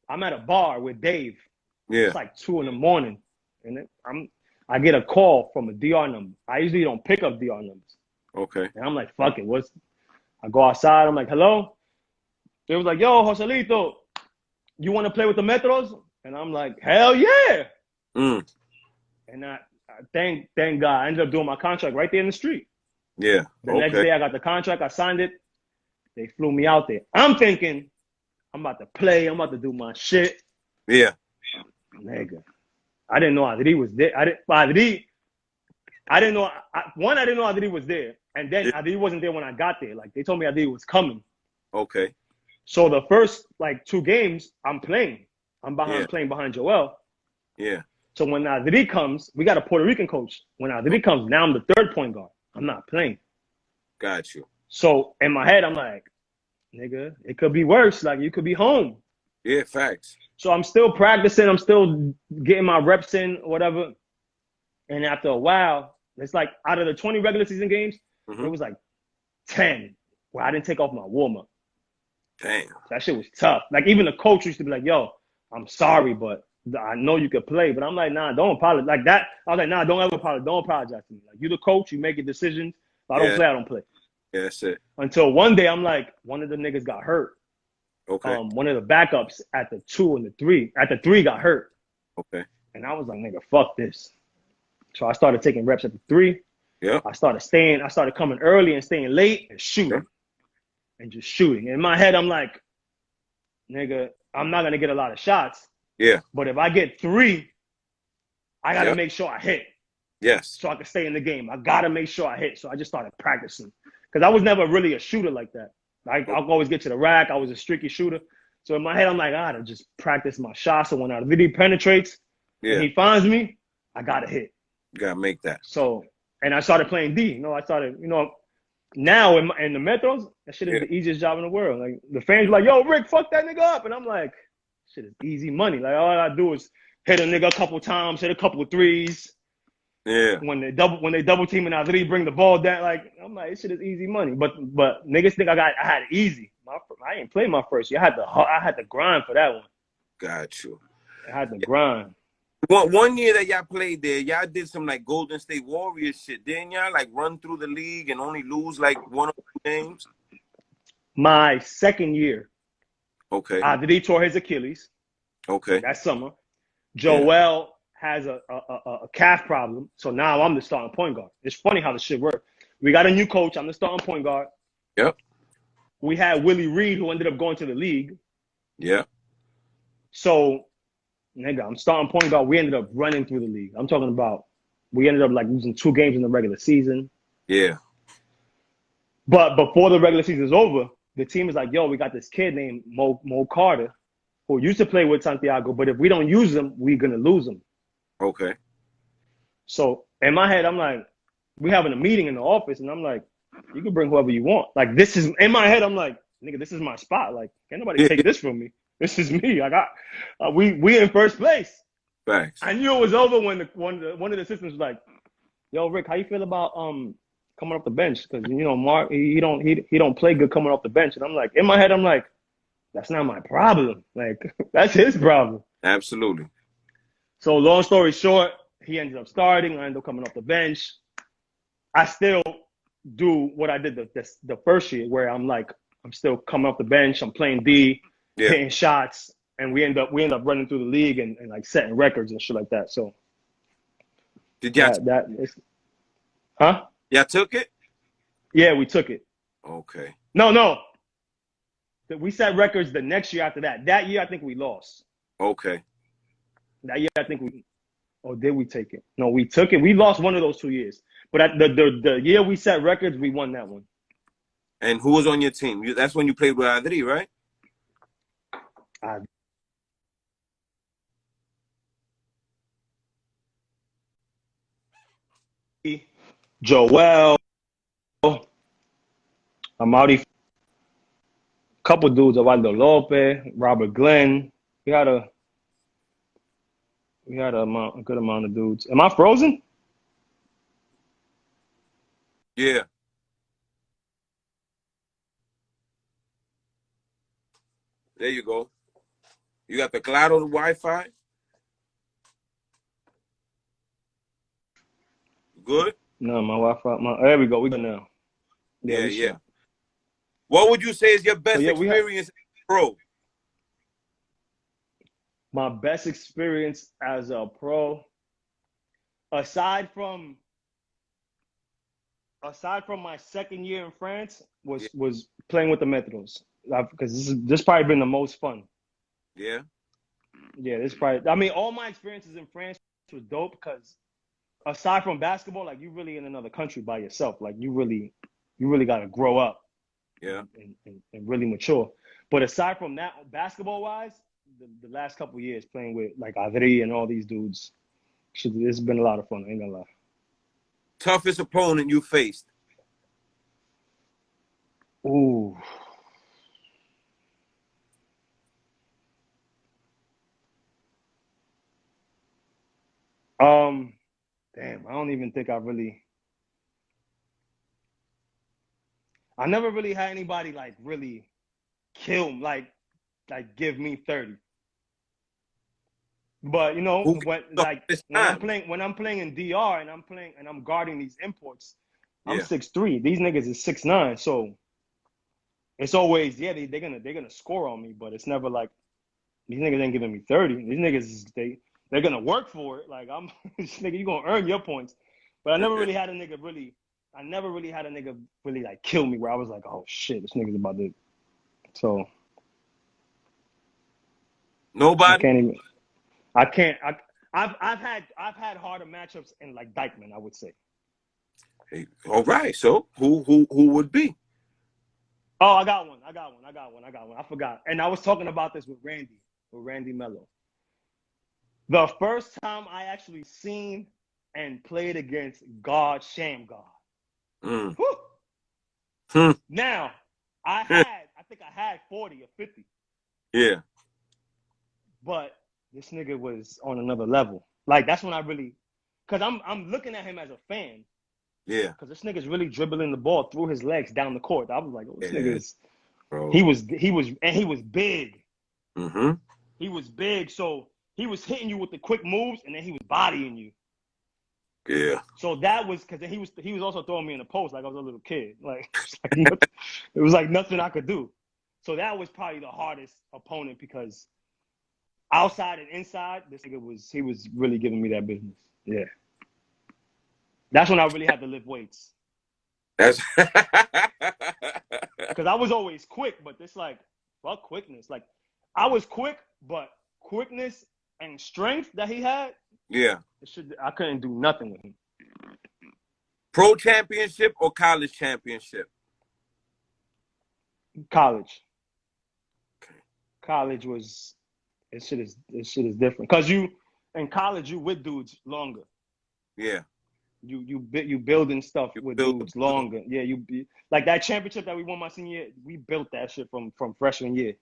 I'm at a bar with Dave. Yeah. It's like 2 a.m. and then I get a call from a DR number. I usually don't pick up DR numbers. Okay. And I'm like, "Fuck it." I go outside. I'm like, "Hello." They was like, "Yo, Joselito, you want to play with the Metros?" And I'm like, "Hell yeah!" And I thank God, I ended up doing my contract right there in the street. Yeah. The next day, I got the contract. I signed it. They flew me out there. I'm thinking, I'm about to play. I'm about to do my shit. Yeah. Nigga, I didn't know Adri was there. I didn't know. I didn't know Adri was there, and then Adri wasn't there when I got there. Like they told me Adri was coming. Okay. So the first like 2 games, I'm playing. I'm playing behind Joel. Yeah. So when Adri comes, we got a Puerto Rican coach. When Adri comes, now I'm the 3rd point guard. I'm not playing. Got you. So in my head, I'm like, nigga, it could be worse. Like you could be home. Yeah, facts. So I'm still practicing. I'm still getting my reps in, whatever. And after a while, it's like out of the 20 regular season games, it was like 10 where I didn't take off my warm-up. Damn. That shit was tough. Like even the coach used to be like, "Yo, I'm sorry, but I know you could play." But I'm like, "Nah, don't apologize." Like that, I was like, "Nah, don't ever apologize. Don't apologize to me. Like you the coach, you make your decisions. If I don't play, I don't play." Yeah, that's it. Until one day, I'm like, one of the niggas got hurt. Okay. One of the backups at the 2 and the 3. At the 3 got hurt. Okay. And I was like, "Nigga, fuck this." So I started taking reps at the 3. Yeah. I started coming early and staying late and shooting. Yeah. And just shooting. In my head, I'm like, nigga, I'm not going to get a lot of shots. Yeah. But if I get 3, I got to make sure I hit. Yes. So I can stay in the game. I got to make sure I hit. So I just started practicing. Because I was never really a shooter like that. I'll always get to the rack. I was a streaky shooter. So in my head, I'm like, I got to just practice my shots. So when I really penetrates and he finds me, I got to hit. You got to make that. So, and I started playing D. Now in the Metros, that shit is the easiest job in the world. Like the fans are like, "Yo, Rick, fuck that nigga up," and I'm like, "Shit is easy money. Like all I do is hit a nigga a couple times, hit a couple of threes. Yeah. When they double team and I really bring the ball down, like I'm like, this shit is easy money. But niggas think I had it easy. I didn't play my first year. I had to grind for that one. Got you. I had to grind. One year that y'all played there, y'all did some like Golden State Warriors shit, didn't y'all? Like run through the league and only lose like 1 or 2 games? My second year. Okay. Adri tore his Achilles. Okay. That summer. Joel has a calf problem, so now I'm the starting point guard. It's funny how the shit works. We got a new coach. I'm the starting point guard. Yep. We had Willie Reed, who ended up going to the league. Yeah. So, nigga, I'm starting point guard. We ended up running through the league. I'm talking about we ended up like losing 2 games in the regular season. Yeah. But before the regular season is over, the team is like, "Yo, we got this kid named Mo Carter who used to play with Santiago, but if we don't use him, we're going to lose him." Okay. So in my head, I'm like, we having a meeting in the office, and I'm like, "You can bring whoever you want." Like this is in my head. I'm like, "Nigga, this is my spot. Like, can't nobody take this from me. This is me. I got we in first place." Facts. I knew it was over when one of the assistants was like, "Yo, Rick, how you feel about coming off the bench? Because Mark, he don't play good coming off the bench." And I'm like, in my head, I'm like, that's not my problem. Like that's his problem. Absolutely. So long story short, he ended up starting. I ended up coming off the bench. I still do what I did the first year, where I'm still coming off the bench. I'm playing D, hitting shots, and we end up running through the league and like setting records and shit like that. So Did y'all That is, huh? y'all took it? Yeah, we took it. Okay. No. We set records the next year after that. That year, I think we lost. Okay. That year, I think we. Or did we take it? No, we took it. We lost one of those 2 years. But at the year we set records, we won that one. And who was on your team? That's when you played with Adri, right? Joel, Amaury, couple dudes, Osvaldo Lopez, Robert Glenn. We had a good amount of dudes. Am I frozen? Yeah. There you go. You got the cloud on the Wi-Fi? Good? No, my Wi-Fi. There we go. We good now. Yeah. What would you say is your best experience as a pro? My best experience as a pro, aside from my second year in France, was playing with the Metros, because this probably been the most fun. Yeah. Yeah, this probably. I mean, all my experiences in France were dope because aside from basketball, like, you really in another country by yourself. Like, you really got to grow up. Yeah. And really mature. But aside from that, basketball wise, the last couple of years playing with like Adri and all these dudes, it's been a lot of fun. I ain't gonna lie. Toughest opponent you faced? Ooh. Damn, I don't even think I never really had anybody like really kill, like give me 30. But you know, Who when the like hardest when I'm time? playing in DR and I'm guarding these imports, I'm Yeah. 6'3". These niggas is 6'9". So it's always, yeah, they're gonna score on me, but it's never like these niggas ain't giving me 30. These niggas they're gonna work for it. Like, I'm nigga, you gonna earn your points. But I never really had a nigga really like kill me where I was like, oh shit, this nigga's about to. So I Nobody? can't even. I can't. I've had harder matchups in like Dykeman, I would say. Hey, all right. So who would be? Oh, I got one. I forgot. And I was talking about this with Randy Mello. The first time I actually seen and played against God Sham God. Mm. Now, I think I had 40 or 50. Yeah. But this nigga was on another level. Like, that's when I really, because I'm looking at him as a fan. Yeah. Because this nigga's really dribbling the ball through his legs down the court. I was like, oh, this nigga's, bro. he was big. Mm-hmm. He was big, so he was hitting you with the quick moves, and then he was bodying you. Yeah. So that was because he was also throwing me in the post like I was a little kid. Like, it was like nothing I could do. So that was probably the hardest opponent because outside and inside, this nigga was really giving me that business. Yeah. That's when I really had to lift weights. That's Because I was always quick, but it's like, fuck quickness. Like, I was quick, but quickness and strength that he had, yeah. I couldn't do nothing with him. Pro championship or college championship? College. Okay. College was, it shit is different. Because in college, you with dudes longer. Yeah. You building stuff with dudes longer. Yeah, like that championship that we won my senior year, we built that shit from freshman year.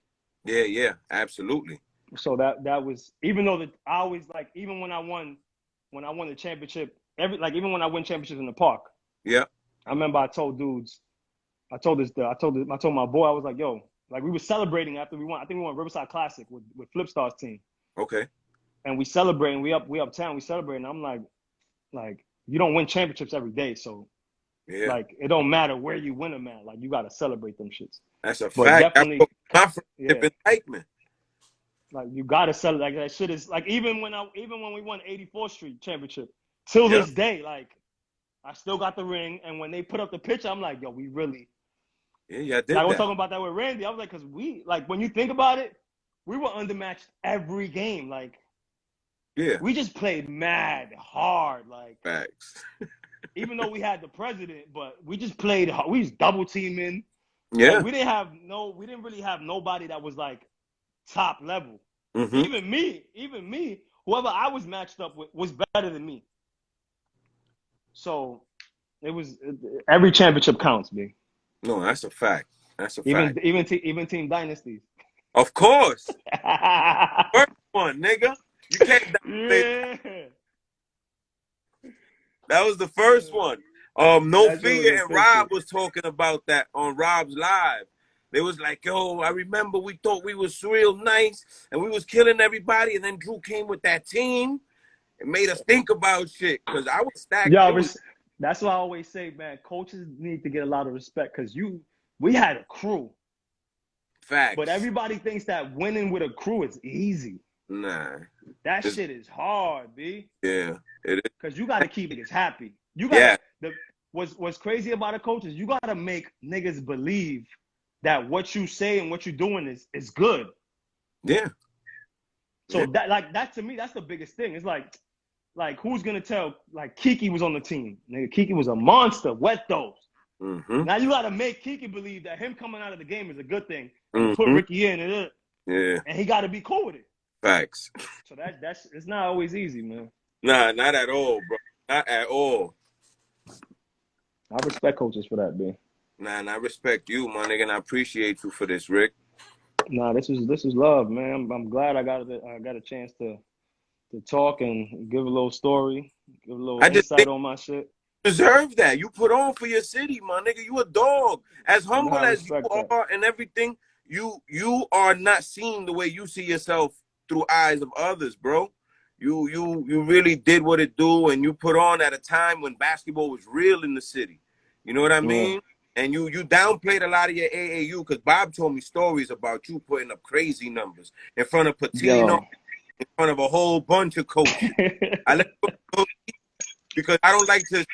Yeah, absolutely. So that was, even though that I always like, even when I won the championship, even when I win championships in the park. Yeah. I remember I told my boy, I was like, yo, like, we were celebrating after we won. I think we won Riverside Classic with Flipstar's team. Okay. And we celebrating, we uptown, we celebrating. I'm like, you don't win championships every day, so yeah, like, it don't matter where you win them at. Like, you gotta celebrate them shits. That's a But fact. definitely, My friendship yeah. in Dykeman. Like, you gotta celebrate. Like, that shit is like, even when we won 84th Street championship, till this day, like, I still got the ring. And when they put up the picture, I'm like, yo, we really. Yeah, I did like, I was that. talking about that with Randy. I was like, because we, like, when you think about it, we were undermatched every game. Like, Yeah. we just played mad hard. Like, Facts. even though we had the president, but we just played hard. We was double teaming. Yeah. Like, we didn't really have nobody that was like top level. Mm-hmm. Even me, whoever I was matched up with was better than me. So it was every championship counts, B. No, that's a fact. That's a Even fact. even team dynasties. Of course. First one, nigga. You can't downplay. Yeah. That was the first one. No That shit was Fear and official. Rob was talking about that on Rob's Live. They was like, yo, I remember we thought we was real nice and we was killing everybody, and then Drew came with that team and made us think about shit. Cause I was stacked. Yo, that's why I always say, man, coaches need to get a lot of respect because we had a crew. Facts. But everybody thinks that winning with a crew is easy. Nah. That shit is hard, B. Yeah, it is. Because you got to keep niggas happy. You got Yeah. What's crazy about a coach is you got to make niggas believe that what you say and what you're doing is good. Yeah. So that to me, that's the biggest thing. It's like who's gonna tell? Like Kiki was on the team. Nigga, Kiki was a monster. Wet those. Mm-hmm. Now you got to make Kiki believe that him coming out of the game is a good thing, and Mm-hmm. put Ricky in it. Yeah. And he got to be cool with it. Facts. So that's it's not always easy, man. Nah, not at all, bro. Not at all. I respect coaches for that, B. Nah, and I respect you, my nigga, and I appreciate you for this, Rick. Nah, this is love, man. I'm glad I got a chance to talk and give a little story, give a little insight on my shit. You deserve that. You put on for your city, my nigga. You a dog. As humble as you are and everything, you are not seen the way you see yourself through eyes of others, bro. You really did what it do, and you put on at a time when basketball was real in the city. You know what I mean? Yeah. And you downplayed a lot of your AAU because Bob told me stories about you putting up crazy numbers in front of Patino, in front of a whole bunch of coaches. I let go because I don't like to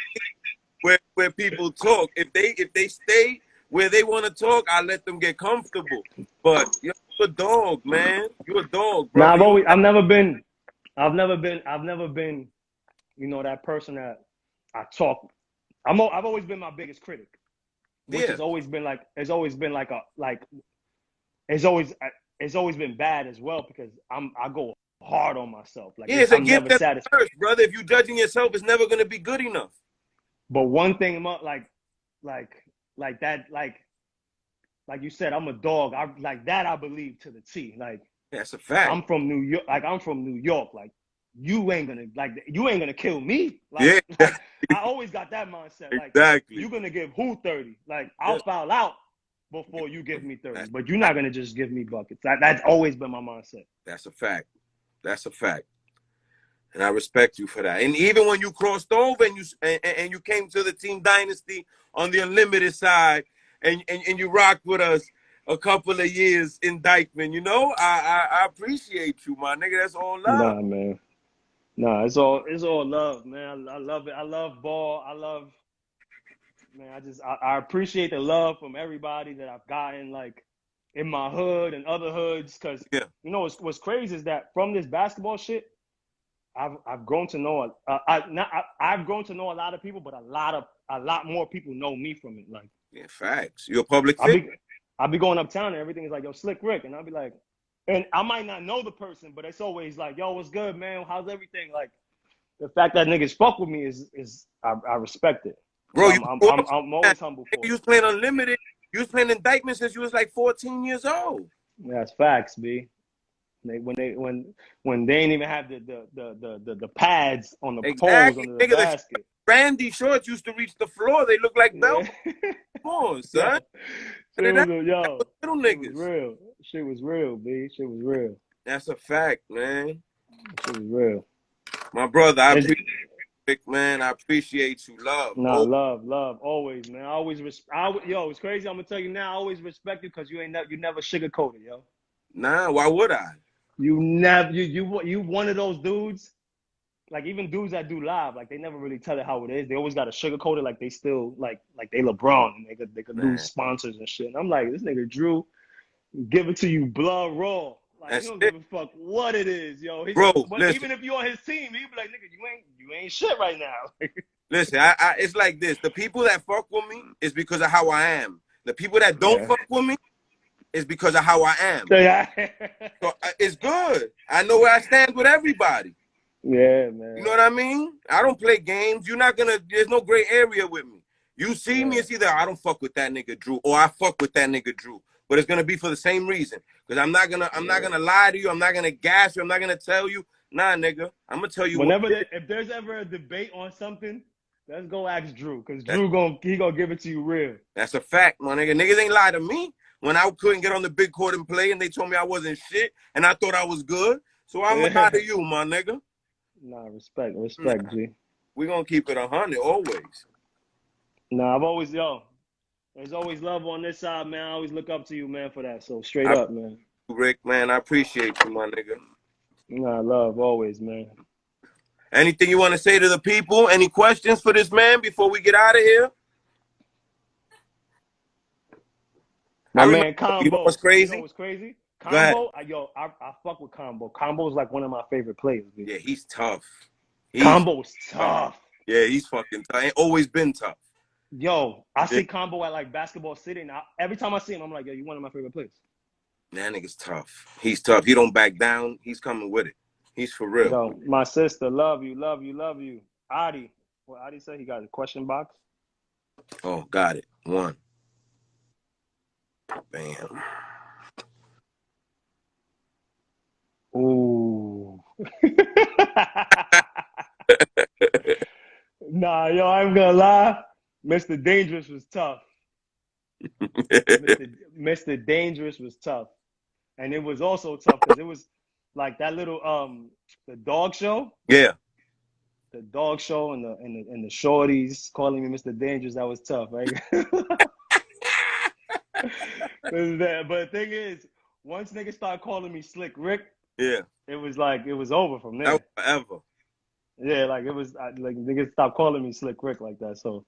where people talk. If they stay where they want to talk, I let them get comfortable. But you're a dog, man. You're a dog, bro. Nah, I've never been, you know, that person that I talk. I've always been my biggest critic, which has always been like, it's always been bad as well because I go hard on myself. Like, yeah, it's a gift that's first, brother. If you judging yourself, it's never gonna be good enough. But one thing about like you said, I'm a dog. I believe to the T. Like, that's a fact. I'm from New York. Like, you ain't gonna kill me. Like, yeah. I always got that mindset. Like, exactly. You're gonna give who 30? Like, I'll foul out before you give me 30. But you're not gonna just give me buckets. That's always been my mindset. That's a fact. That's a fact. And I respect you for that. And even when you crossed over and you came to the Team Dynasty on the Unlimited side and you rocked with us a couple of years in Dykeman, you know, I appreciate you, my nigga. That's all love. Nah, man. Nah, it's all love, man. I love it. I love ball. I appreciate the love from everybody that I've gotten, like, in my hood and other hoods. Cause you know what's crazy is that from this basketball shit, I've grown to know I've grown to know a lot of people, but a lot more people know me from it. Like, yeah, facts. You're a public figure. I'll be going uptown and everything is like, yo, Slick Rick, and I'll be like, and I might not know the person, but it's always like, yo, what's good, man? How's everything? Like, the fact that niggas fuck with me is I respect it. Bro, so I'm always humble for it. You was playing Unlimited. You was playing Indictment since you was like 14 years old. That's facts, B. When they ain't even have the pads on the poles under the basket. Randy shorts used to reach the floor. They look like belt. Come on, son. Little niggas. Real. Shit was real, B. Shit was real. That's a fact, man. Shit was real. My brother, I appreciate you, man. I appreciate you. Love. Nah, love. Always, man. Yo, it's crazy. I'm gonna tell you now. I always respect you because you never sugarcoated, yo. Nah, why would I? You never. You one of those dudes like even dudes that do live, like they never really tell it how it is. They always got to sugarcoat it, like they still like they LeBron and they could lose Man, sponsors and shit. And I'm like, this nigga Drew give it to you blood raw. Like he that's don't it, give a fuck what it is, yo. bro. But Listen, even if you on his team, he be like, nigga, you ain't shit right now. listen. It's like this. The people that fuck with me is because of how I am. The people that don't Yeah. fuck with me is because of how I am. Yeah, So it's good. I know where I stand with everybody. yeah, You know man. what I mean? I don't play games. You're not gonna. There's no gray area with me. You see me, Yeah. it's either I don't fuck with that nigga Drew or I fuck with that nigga Drew. But it's gonna be for the same reason. Because I'm not gonna lie to you. I'm not gonna gas you. I'm not gonna tell you, nah, nigga. I'm gonna tell you what. If there's ever a debate on something, let's go ask Drew, because That's, Drew gonna give it to you real. that's a fact, my nigga. Niggas ain't lie to me when I couldn't get on the big court and play, and they told me I wasn't shit, and I thought I was good. So I'm gonna lie Yeah. to you, my nigga. Nah, respect, Nah, G. we gonna keep it 100 always. Nah, there's always love on this side, man. I always look up to you, man, for that. So straight I, up, man. Rick, man, I appreciate you, my nigga. Nah, love always, man. Anything you want to say to the people? Any questions for this man before we get out of here? My man You know what's Combo. You know crazy? what's crazy? Go ahead. Combo, I fuck with Combo. Combo's like one of my favorite players, dude. Yeah, he's tough. Combo's tough. Yeah, he's fucking tough. Ain't always been tough. Yo, I Yeah. see Combo at like Basketball City, and every time I see him, I'm like, yo, you one of my favorite players. That nigga's tough. He's tough. He don't back down. He's coming with it. He's for real. Yo, my sister, love you, love you, love you. Adi, what Adi said? He got a question box. Oh, got it. One. Bam. Ooh. Nah, yo, I'm gonna lie. Mr. Dangerous was tough. Mr. Dangerous was tough. And it was also tough because it was like that little the dog show. Yeah. The dog show and the shorties calling me Mr. Dangerous, that was tough, right? But the thing is, once niggas start calling me Slick Rick, Yeah. it was over from there. That was forever. Yeah, like it was like niggas stopped calling me Slick Rick like that. So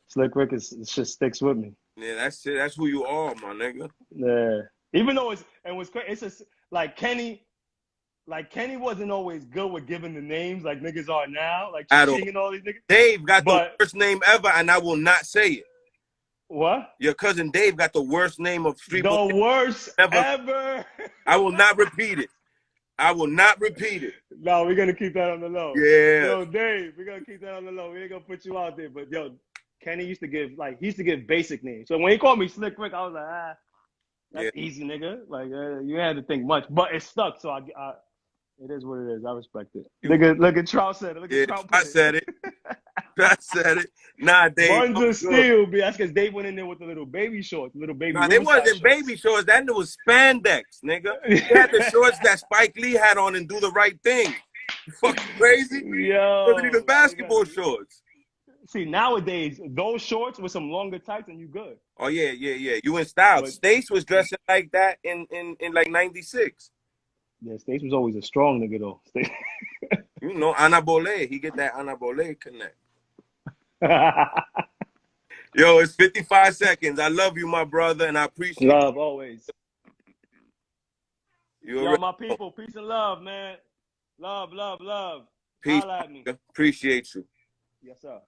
Slick Rick just sticks with me. Yeah, that's it. That's who you are, my nigga. Yeah. Even though it's just like Kenny wasn't always good with giving the names like niggas are now, like Ching and all these niggas. Dave got the worst name ever, and I will not say it. What? Your cousin Dave got the worst name of street. The worst ever. I will not repeat it. I will not repeat it. No, we're gonna keep that on the low. Yeah. Yo, Dave, we're gonna keep that on the low. We ain't gonna put you out there. But yo, Kenny used to give basic names. So when he called me Slick Rick, I was like, that's easy, nigga. Like you had to think much, but it stuck. So it is what it is. I respect it. Look at Trout said it. Look at Trout. I said it. I said it. Nah, Dave. Buns of steel, but that's because Dave went in there with the little baby shorts, little baby. Nah, they wasn't shorts. baby shorts. That was spandex, nigga. He had the shorts that Spike Lee had on and do the right thing. You fucking crazy? Yo, Those are the basketball shorts. See, nowadays, those shorts with some longer tights and you good. Oh, yeah. You in style. Stace was dressing like that in like 96. Yeah, Stace was always a strong nigga, though. You know, Anabole. He get that Anabole connect. Yo, it's 55 seconds. I love you, my brother, and I appreciate love always. Yo, my people, peace and love, man. Love. Peace. Holla at me. Appreciate you. Yes, sir.